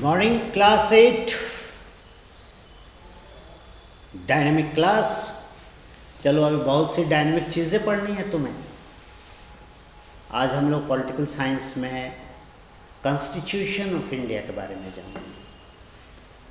Good morning class 8 dynamic class. चलो अभी बहुत सी डायनेमिक चीज़ें पढ़नी है तुम्हें। आज हम लोग पॉलिटिकल साइंस में कॉन्स्टिट्यूशन ऑफ इंडिया के बारे में जानेंगे।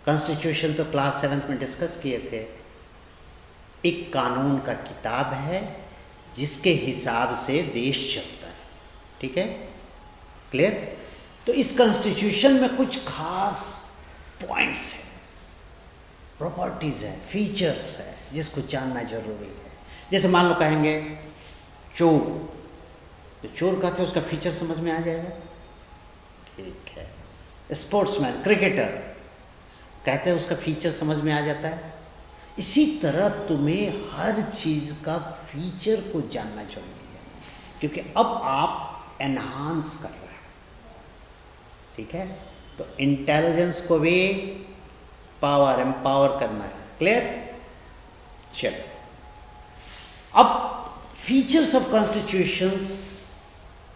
कॉन्स्टिट्यूशन तो क्लास 7 में डिस्कस किए थे। एक कानून का किताब है जिसके हिसाब से देश चलता है। ठीक है, क्लियर? तो इस कॉन्स्टिट्यूशन में कुछ खास पॉइंट्स है, प्रॉपर्टीज़ है, फीचर्स है जिसको जानना जरूरी है। जैसे मान लो कहेंगे चोर, तो चोर कहते हैं उसका फीचर समझ में आ जाएगा। ठीक है, स्पोर्ट्समैन, क्रिकेटर कहते हैं उसका फीचर समझ में आ जाता है। इसी तरह तुम्हें हर चीज़ का फीचर को जानना जरूरी है, क्योंकि अब आप एनहांस कर रहे हैं। ठीक है, तो इंटेलिजेंस को भी पावर, एम्पावर करना है। क्लियर? चलो, अब फीचर्स ऑफ कॉन्स्टिट्यूशंस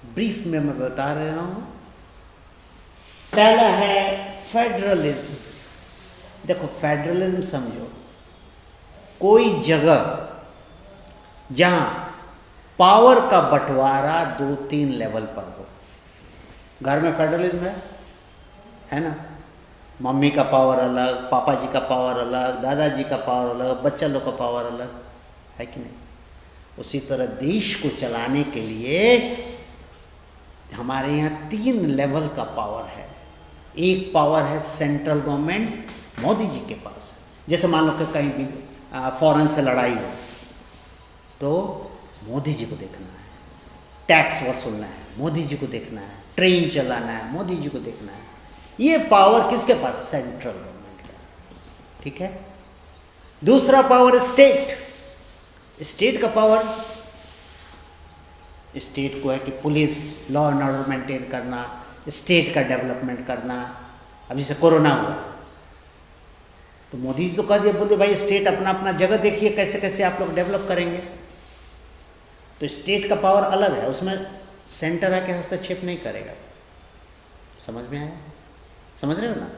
ब्रीफ में मैं बता रहा हूं। पहला है फेडरलिज्म। देखो, फेडरलिज्म समझो, कोई जगह जहां पावर का बंटवारा 2-3 लेवल पर हो। घर में फेडरलिज्म है ना? मम्मी का पावर अलग, पापा जी का पावर अलग, दादाजी का पावर अलग, बच्चा लोग का पावर अलग है कि नहीं? उसी तरह देश को चलाने के लिए हमारे यहाँ 3 लेवल का पावर है। एक पावर है सेंट्रल गवर्नमेंट, मोदी जी के पास। जैसे मान लो कि कहीं भी फॉरेन से लड़ाई हो तो मोदी जी को देखना है, टैक्स वसूलना है, मोदी जी को देखना है, ट्रेन चलाना है, मोदी जी को देखना है। ये पावर किसके पास? सेंट्रल गवर्नमेंट का। ठीक है। दूसरा पावर स्टेट। स्टेट का पावर, स्टेट को है कि police, law and order maintain करना, स्टेट का डेवलपमेंट करना। अब जैसे कोरोना हुआ तो मोदी जी तो कह दिया, बोलते भाई स्टेट अपना अपना जगह देखिए, कैसे कैसे आप लोग डेवलप करेंगे। तो स्टेट का पावर अलग है, उसमें सेंटर आके हस्तक्षेप नहीं करेगा। समझ में आया? समझ रहे हो ना?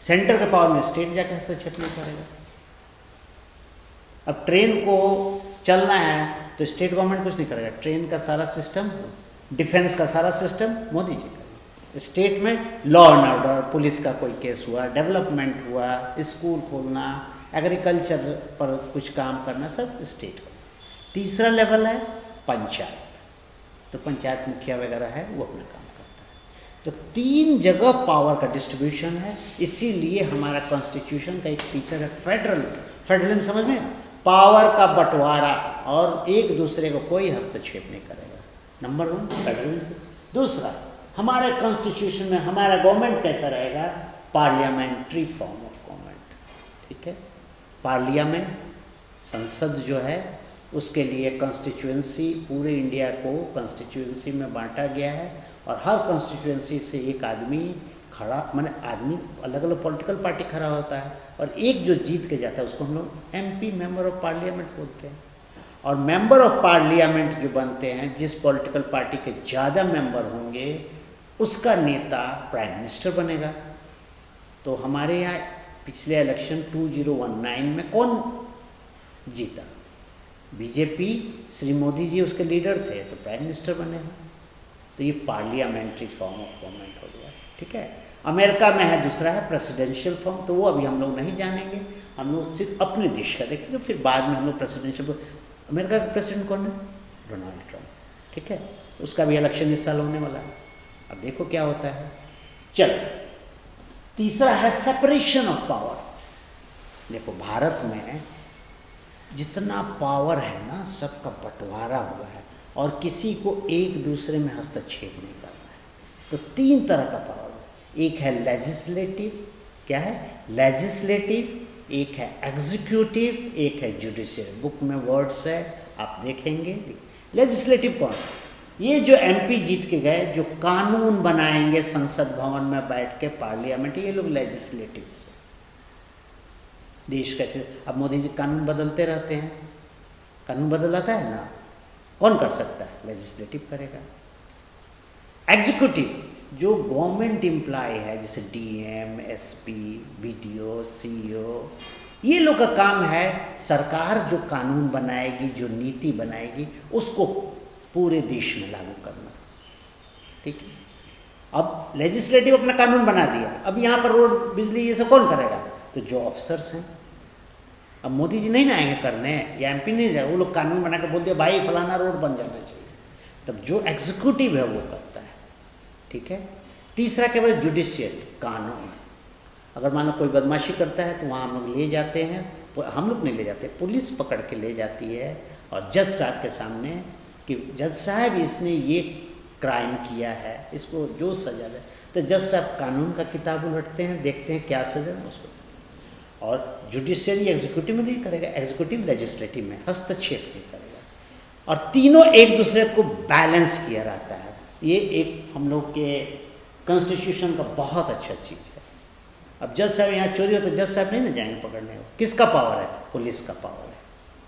सेंटर के पावर में स्टेट जाके हस्तक्षेप नहीं करेगा। अब ट्रेन को चलना है तो स्टेट गवर्नमेंट कुछ नहीं करेगा। ट्रेन का सारा सिस्टम, डिफेंस का सारा सिस्टम मोदी जी का। स्टेट में लॉ एंड ऑर्डर, पुलिस का कोई केस हुआ, डेवलपमेंट हुआ, स्कूल खोलना, एग्रीकल्चर पर कुछ काम करना, सब स्टेट का। तीसरा लेवल है पंचायत। तो पंचायत मुखिया वगैरह है, वो अपना काम करता है। तो 3 जगह पावर का डिस्ट्रीब्यूशन है। इसीलिए हमारा कॉन्स्टिट्यूशन का एक फीचर है फेडरलिज्म। समझ में? पावर का बंटवारा और एक दूसरे को कोई हस्तक्षेप नहीं करेगा। Number 1 federalism. दूसरा, हमारे कॉन्स्टिट्यूशन में हमारा गवर्नमेंट कैसा रहेगा? Parliamentary form of government. ठीक है, पार्लियामेंट, संसद जो है, उसके लिए कॉन्स्टिट्यूएंसी, पूरे इंडिया को कॉन्स्टिट्यूएंसी में बांटा गया है। और हर कॉन्स्टिट्यूएंसी से एक आदमी खड़ा, माने आदमी, अलग अलग पॉलिटिकल पार्टी खड़ा होता है, और एक जो जीत के जाता है उसको हम लोग MP, मेंबर ऑफ पार्लियामेंट बोलते हैं। और मेंबर ऑफ पार्लियामेंट जो बनते हैं, जिस पॉलिटिकल पार्टी के ज़्यादा मेंबर होंगे उसका नेता प्राइम मिनिस्टर बनेगा। तो हमारे यहाँ पिछले इलेक्शन 2019 में कौन जीता? बीजेपी, श्री मोदी जी उसके लीडर थे, तो प्राइम मिनिस्टर बने हैं। तो ये पार्लियामेंट्री फॉर्म ऑफ गवर्नमेंट हो गया। ठीक है। अमेरिका में है, दूसरा है प्रेसिडेंशियल फॉर्म। तो वो अभी हम लोग नहीं जानेंगे, हम लोग सिर्फ अपने देश का देखेंगे, फिर बाद में हम लोग प्रेसिडेंशियल। अमेरिका का प्रेसिडेंट कौन है? Donald Trump. ठीक है, उसका भी इलेक्शन इस साल होने वाला है। अब देखो क्या होता है। चलो, तीसरा है सेपरेशन ऑफ पावर। देखो, भारत में जितना पावर है ना, सबका बंटवारा हुआ है और किसी को एक दूसरे में हस्तक्षेप नहीं करना है। तो 3 तरह का पावर है। एक है लेजिस्लेटिव। क्या है? लेजिस्लेटिव। एक है एग्जीक्यूटिव, एक है जुडिशियल। बुक में वर्ड्स है, आप देखेंगे। लेजिस्लेटिव कौन? ये जो MP जीत के गए, जो कानून बनाएंगे संसद भवन में बैठ के, पार्लियामेंट, ये लोग लेजिस्लेटिव। देश कैसे, अब मोदी जी कानून बदलते रहते हैं, कानून बदलाता है ना, कौन कर सकता है? लेजिस्लेटिव करेगा। एग्जीक्यूटिव, जो गवर्नमेंट एम्प्लॉय है, जैसे डीएम, एसपी, बीडीओ, सीईओ, ये लोग का काम है सरकार जो कानून बनाएगी, जो नीति बनाएगी, उसको पूरे देश में लागू करना। ठीक है, अब लेजिस्लेटिव अपना कानून बना दिया, अब यहाँ पर रोड, बिजली, ये सब कौन करेगा? तो जो ऑफिसर्स हैं। अब मोदी जी नहीं ना आएंगे करने, या एमपी नहीं जाए, वो लोग कानून बना के बोल दिया भाई फलाना रोड बन जाना चाहिए, तब जो एग्जीक्यूटिव है वो करता है। ठीक है, तीसरा क्या बोले? जुडिशियल, कानून। अगर मान लो कोई बदमाशी करता है तो वहाँ हम लोग ले जाते हैं, हम लोग नहीं ले जाते, पुलिस पकड़ के ले जाती है और जज साहब के सामने कि जज साहब इसने ये क्राइम किया है, इसको जो सजा दे, तो जज साहब कानून का किताब उलटते हैं, देखते हैं क्या सजा है, उसको देते हैं। और जुडिशियरी एग्जीक्यूटिव में नहीं करेगा, एग्जीक्यूटिव लेजिस्लेटिव में हस्तक्षेप नहीं करेगा, और तीनों एक दूसरे को बैलेंस किया रहता है। ये एक हम लोग के कॉन्स्टिट्यूशन का बहुत अच्छा चीज़ है। अब जज साहब यहाँ चोरी हो तो जज साहब नहीं ना जाएंगे पकड़ने को, किसका पावर है? पुलिस का पावर है।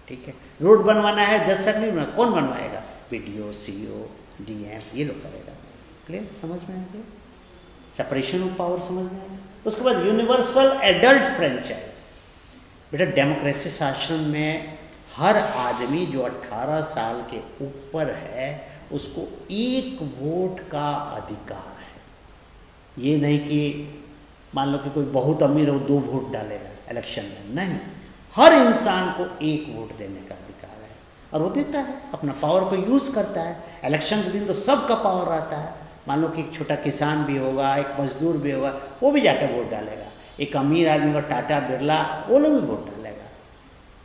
ठीक है, रोड बनवाना है, जज साहब नहीं बनवाना, कौन बनवाएगा? बीडीओ, सीईओ, डीएम, ये लोग करेगा। क्लियर, समझ में आ गया? सेपरेशन ऑफ पावर समझ में आ गया? उसके बाद यूनिवर्सल एडल्ट फ्रेंचाइज। बेटा डेमोक्रेसी शासन में हर आदमी जो 18 साल के ऊपर है उसको एक वोट का अधिकार है। ये नहीं कि मान लो कि कोई बहुत अमीर हो 2 वोट डालेगा इलेक्शन में, नहीं, हर इंसान को 1 वोट देने का अधिकार है, और वो देता है, अपना पावर को यूज़ करता है। इलेक्शन के दिन तो सबका पावर रहता है। मान लो कि एक छोटा किसान भी होगा, एक मजदूर भी होगा, वो भी जाकर वोट डालेगा। एक अमीर आदमी का टाटा बिरला, वो लोग भी वोट डालेगा।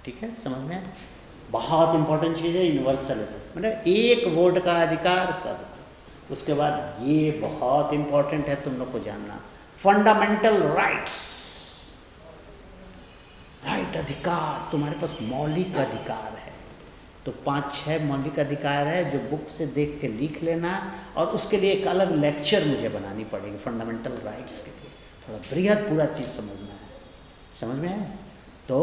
ठीक है, समझ में? बहुत इंपॉर्टेंट चीज़ है यूनिवर्सल, मतलब 1 वोट का अधिकार सब। उसके बाद ये बहुत इंपॉर्टेंट है तुम लोग को जानना, फंडामेंटल राइट्स। राइट, अधिकार, तुम्हारे पास मौलिक अधिकार है। तो 5-6 मौलिक अधिकार है जो बुक से देख के लिख लेना, और उसके लिए एक अलग लेक्चर मुझे बनानी पड़ेगी फंडामेंटल राइट्स के लिए, थोड़ा बृहद पूरा चीज़ समझना है। समझ में है? तो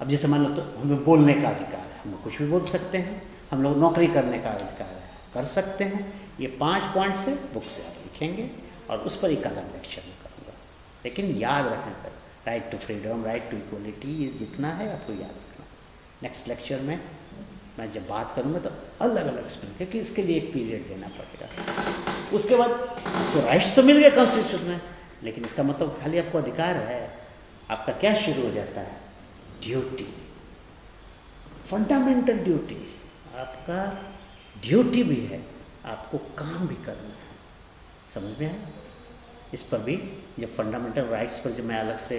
अब जैसे मान लो तो हमें बोलने का अधिकार है, हम लोग कुछ भी बोल सकते हैं, हम लोग नौकरी करने का अधिकार है, कर सकते हैं। ये 5 पॉइंट से बुक से आप लिखेंगे, और उस पर एक अलग लेक्चर में करूँगा। लेकिन याद रखना, right to freedom, right to equality, ये जितना है आपको याद रखना। नेक्स्ट लेक्चर में मैं जब बात करूँगा तो अलग अलग एक्सप्लेन, क्योंकि इसके लिए एक पीरियड देना पड़ेगा। उसके बाद तो राइट्स तो मिल गए कॉन्स्टिट्यूशन में, लेकिन इसका मतलब खाली आपको अधिकार है, आपका क्या शुरू हो जाता है? Duty, fundamental duties. आपका ड्यूटी भी है, आपको काम भी करना है। समझ में आया? इस पर भी जब फंडामेंटल राइट्स पर जब मैं अलग से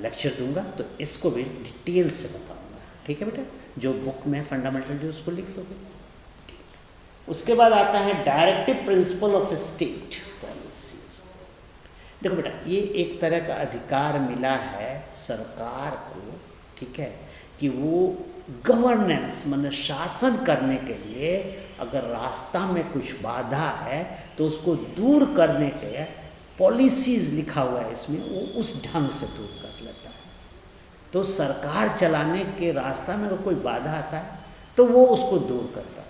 लेक्चर दूंगा तो इसको भी डिटेल से बताऊंगा। ठीक है बेटा, जो बुक में फंडामेंटल ड्यूटीज उसको लिख लोगे। उसके बाद आता है directive principle of state policies. देखो बेटा, ये एक तरह का अधिकार मिला है सरकार को, ठीक है, कि वो गवर्नेंस मतलब शासन करने के लिए अगर रास्ता में कुछ बाधा है तो उसको दूर करने के पॉलिसीज लिखा हुआ है इसमें, वो उस ढंग से दूर कर लेता है। तो सरकार चलाने के रास्ता में अगर कोई बाधा आता है तो वो उसको दूर करता है।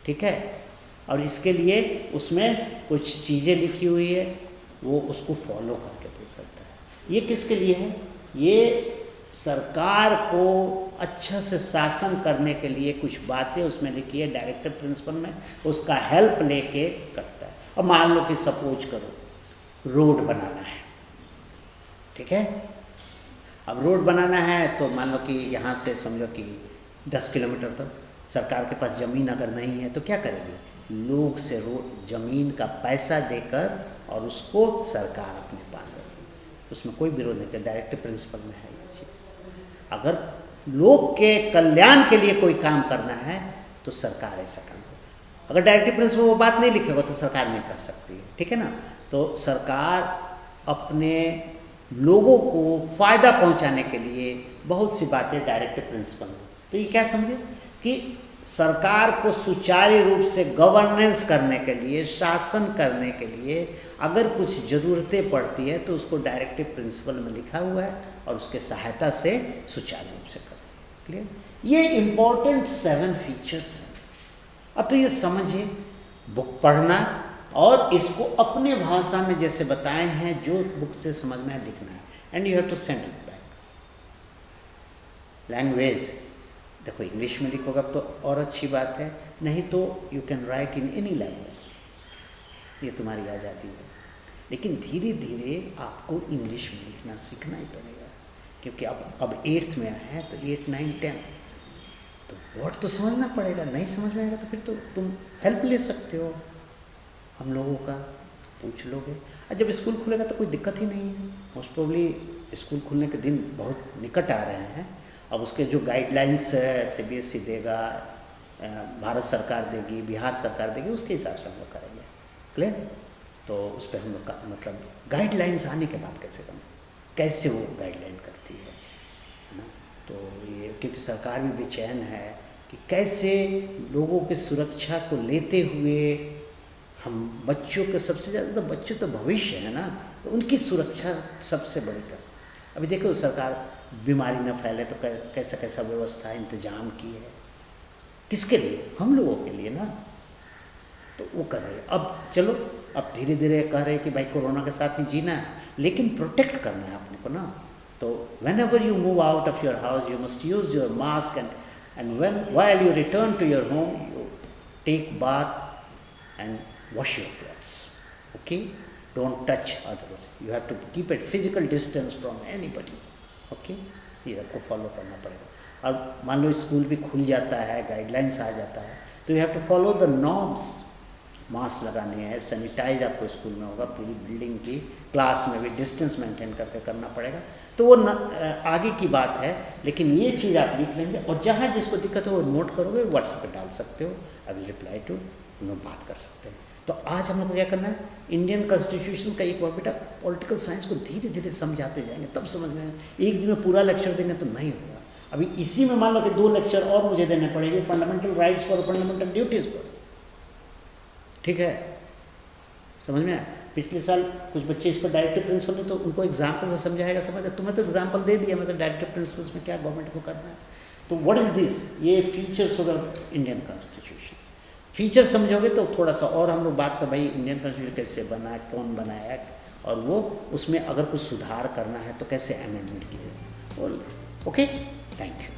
ठीक है, और इसके लिए उसमें कुछ चीज़ें लिखी हुई है, वो उसको फॉलो करके दूर करता है। ये किसके लिए है? ये सरकार को अच्छा से शासन करने के लिए कुछ बातें उसमें लिखी है डायरेक्टिव प्रिंसिपल में, उसका हेल्प लेके करता है। और मान लो कि सपोज करो रोड बनाना है, ठीक है, अब रोड बनाना है तो मान लो कि यहाँ से समझो कि 10 किलोमीटर तक सरकार के पास ज़मीन अगर नहीं है तो क्या करेगी? लोग से रोड ज़मीन का पैसा देकर और उसको सरकार अपने पास रखेगी, उसमें कोई विरोध नहीं कर, डायरेक्टिव प्रिंसिपल में है ये चीज़। अगर लोग के कल्याण के लिए कोई काम करना है तो सरकार ऐसा काम करे। अगर डायरेक्टिव प्रिंसिपल वो बात नहीं लिखेगा तो सरकार नहीं कर सकती है। ठीक है ना? तो सरकार अपने लोगों को फ़ायदा पहुंचाने के लिए बहुत सी बातें डायरेक्टिव प्रिंसिपल में, तो ये क्या समझे कि सरकार को सुचारू रूप से गवर्नेंस करने के लिए, शासन करने के लिए अगर कुछ ज़रूरतें पड़ती है तो उसको डायरेक्टिव प्रिंसिपल में लिखा हुआ है और उसके सहायता से सुचारू रूप से करती है। क्लियर? ये इम्पोर्टेंट 7 फीचर्स हैं। अब तो ये समझिए, बुक पढ़ना, और इसको अपने भाषा में जैसे बताए हैं, जो बुक से समझ में आए लिखना है, and you have to send it back. Language देखो इंग्लिश में लिखोगे तो और अच्छी बात है, नहीं तो you can write in any language, ये तुम्हारी आज़ादी है। लेकिन धीरे धीरे आपको इंग्लिश में लिखना सीखना ही पड़ेगा, क्योंकि अब 8th में है तो 8, 9, 10 तो वर्ड तो समझना पड़ेगा। नहीं समझ में आएगा तो फिर तो तुम हेल्प ले सकते हो हम लोगों का, पूछ लोगे। और जब स्कूल खुलेगा तो कोई दिक्कत ही नहीं है। मोस्ट प्रोबली स्कूल खुलने के दिन बहुत निकट आ रहे हैं। अब उसके जो गाइडलाइंस CBSE देगा, भारत सरकार देगी, बिहार सरकार देगी, उसके हिसाब से हम लोग करेंगे। क्लियर? तो उस पर हम लोग का मतलब गाइडलाइंस आने के बाद कैसे वो गाइडलाइन करती है ना। तो ये क्योंकि सरकार भी बेचैन है कि कैसे लोगों की सुरक्षा को लेते हुए हम बच्चों के, सबसे ज़्यादा तो बच्चे तो भविष्य है ना, तो उनकी सुरक्षा सबसे बड़ी कर। अभी देखो सरकार बीमारी न फैले तो कैसा कैसा व्यवस्था इंतजाम की है, किसके लिए? हम लोगों के लिए ना। तो वो कर रहे हैं। अब चलो अब धीरे धीरे कह रहे हैं कि भाई कोरोना के साथ ही जीना है, लेकिन प्रोटेक्ट करना है अपने को ना। तो whenever you move out of your house you must use your mask, and when while you return to your home you take bath and wash your clothes, okay? Don't touch others. You have to keep a physical distance from anybody, okay? ये आपको follow करना पड़ेगा। और मान लो school भी खुल जाता है, गाइडलाइंस आ जाता है, तो you have to follow the norms. Mask लगाने हैं, सैनिटाइज आपको स्कूल में होगा, पूरी बिल्डिंग की, क्लास में भी डिस्टेंस मेंटेन करके करना पड़ेगा। तो वो आगे की बात है, लेकिन ये चीज़ आप लिख लेंगे और जहाँ जिसको दिक्कत हो वो नोट करोगे, व्हाट्सएप पे डाल सकते हो, आई विल रिप्लाई टू, बात कर सकते हैं। तो आज हम लोग को क्या करना है, इंडियन कॉन्स्टिट्यूशन का एक बार बेटा पॉलिटिकल साइंस को धीरे धीरे समझाते जाएंगे, तब समझ में आएगा। एक दिन में पूरा लेक्चर देंगे तो नहीं होगा। अभी इसी में मान लो कि 2 लेक्चर और मुझे देने पड़ेंगे फंडामेंटल राइट्स पर, फंडामेंटल ड्यूटीज़ पर, ठीक है? समझ में आया? पिछले साल कुछ बच्चे इस पर डायरेक्टिव प्रिंसिपल ने तो उनको एग्जाम्पल से समझाएगा, समझ। तुम्हें तो एग्जाम्पल दे दिया, मैं तो डायरेक्टिव प्रिंसिपल्स में क्या गवर्नमेंट को करना है। तो व्हाट इज़ दिस, ये फीचर्स होगा इंडियन कॉन्स्टिट्यूशन। फीचर समझोगे तो थोड़ा सा और हम लोग बात कर, भाई इंडियन कॉन्स्टिट्यूशन कैसे बना, कौन बनाया, और वो उसमें अगर कुछ सुधार करना है तो कैसे अमेंडमेंट किया जाए। Okay, thank you.